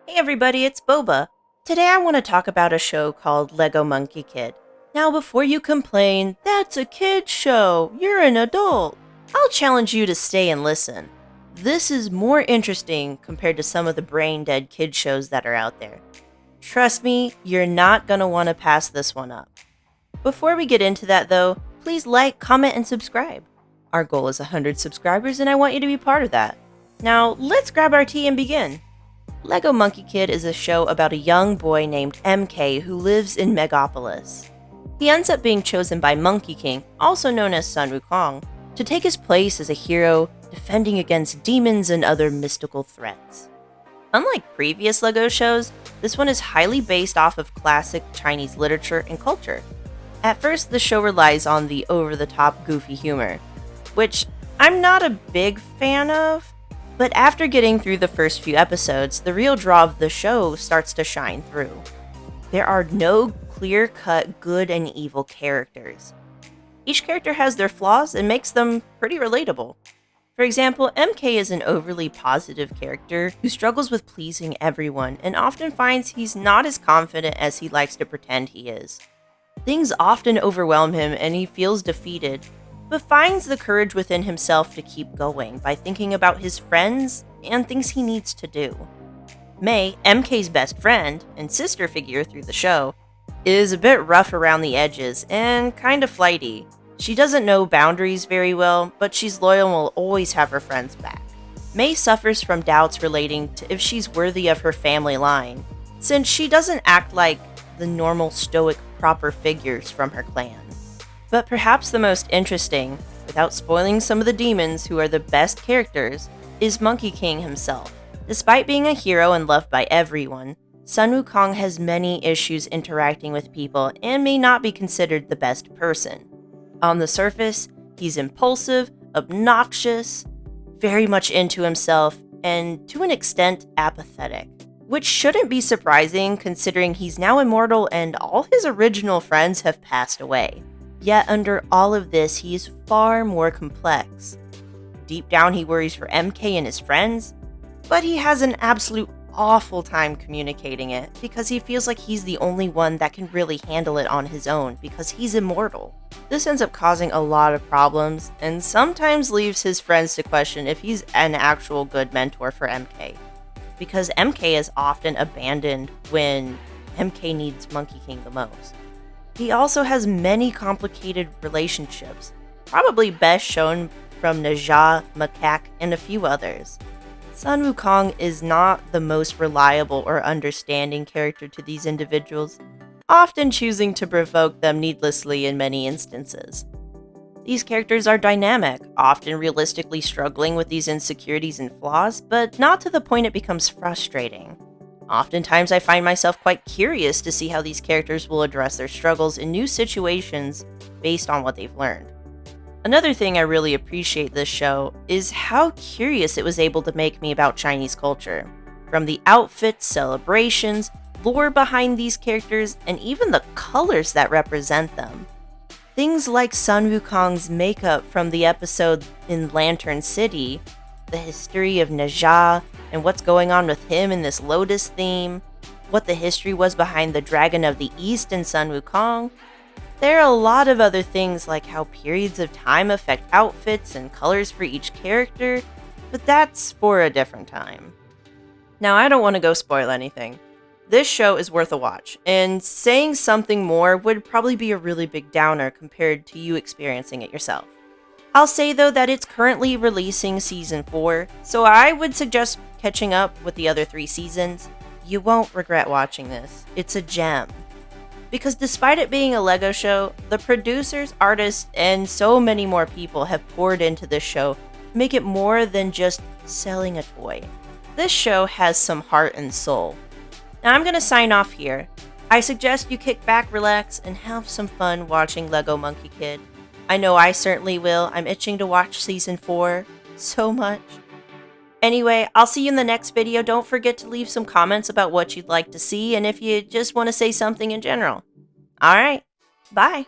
Hey everybody, it's Boba. Today I want to talk about a show called Lego Monkey Kid. Now before you complain, that's a kid's show, you're an adult, I'll challenge you to stay and listen. This is more interesting compared to some of the brain-dead kid shows that are out there. Trust me, you're not going to want to pass this one up. Before we get into that though, please like, comment, and subscribe. Our goal is 100 subscribers and I want you to be part of that. Now, let's grab our tea and begin. Lego Monkey Kid is a show about a young boy named MK who lives in Megapolis. He ends up being chosen by Monkey King, also known as Sun Wukong, to take his place as a hero defending against demons and other mystical threats. Unlike previous Lego shows, this one is highly based off of classic Chinese literature and culture. At first, the show relies on the over-the-top goofy humor, which I'm not a big fan of. But after getting through the first few episodes, the real draw of the show starts to shine through. There are no clear-cut good and evil characters. Each character has their flaws and makes them pretty relatable. For example, MK is an overly positive character who struggles with pleasing everyone and often finds he's not as confident as he likes to pretend he is. Things often overwhelm him and he feels defeated, but finds the courage within himself to keep going by thinking about his friends and things he needs to do. Mei, MK's best friend and sister figure through the show, is a bit rough around the edges and kind of flighty. She doesn't know boundaries very well, but she's loyal and will always have her friends back. Mei suffers from doubts relating to if she's worthy of her family line, since she doesn't act like the normal stoic proper figures from her clan. But perhaps the most interesting, without spoiling some of the demons who are the best characters, is Monkey King himself. Despite being a hero and loved by everyone, Sun Wukong has many issues interacting with people and may not be considered the best person. On the surface, he's impulsive, obnoxious, very much into himself, and to an extent apathetic. Which shouldn't be surprising considering he's now immortal and all his original friends have passed away. Yet under all of this, he is far more complex. Deep down, he worries for MK and his friends, but he has an absolute awful time communicating it because he feels like he's the only one that can really handle it on his own because he's immortal. This ends up causing a lot of problems and sometimes leaves his friends to question if he's an actual good mentor for MK. Because MK is often abandoned when MK needs Monkey King the most. He also has many complicated relationships, probably best shown from Naja, Macaque, and a few others. Sun Wukong is not the most reliable or understanding character to these individuals, often choosing to provoke them needlessly in many instances. These characters are dynamic, often realistically struggling with these insecurities and flaws, but not to the point it becomes frustrating. Oftentimes, I find myself quite curious to see how these characters will address their struggles in new situations based on what they've learned. Another thing I really appreciate this show is how curious it was able to make me about Chinese culture. From the outfits, celebrations, lore behind these characters, and even the colors that represent them. Things like Sun Wukong's makeup from the episode in Lantern City, the history of Naja, and what's going on with him in this Lotus theme, what the history was behind the Dragon of the East in Sun Wukong. There are a lot of other things like how periods of time affect outfits and colors for each character, but that's for a different time. Now, I don't want to go spoil anything. This show is worth a watch, and saying something more would probably be a really big downer compared to you experiencing it yourself. I'll say though that it's currently releasing season 4, so I would suggest catching up with the other 3 seasons. You won't regret watching this. It's a gem. Because despite it being a Lego show, the producers, artists, and so many more people have poured into this show to make it more than just selling a toy. This show has some heart and soul. Now I'm gonna sign off here. I suggest you kick back, relax, and have some fun watching Lego Monkey Kid. I know I certainly will. I'm itching to watch season 4 so much. Anyway, I'll see you in the next video. Don't forget to leave some comments about what you'd like to see and if you just want to say something in general. Alright, bye!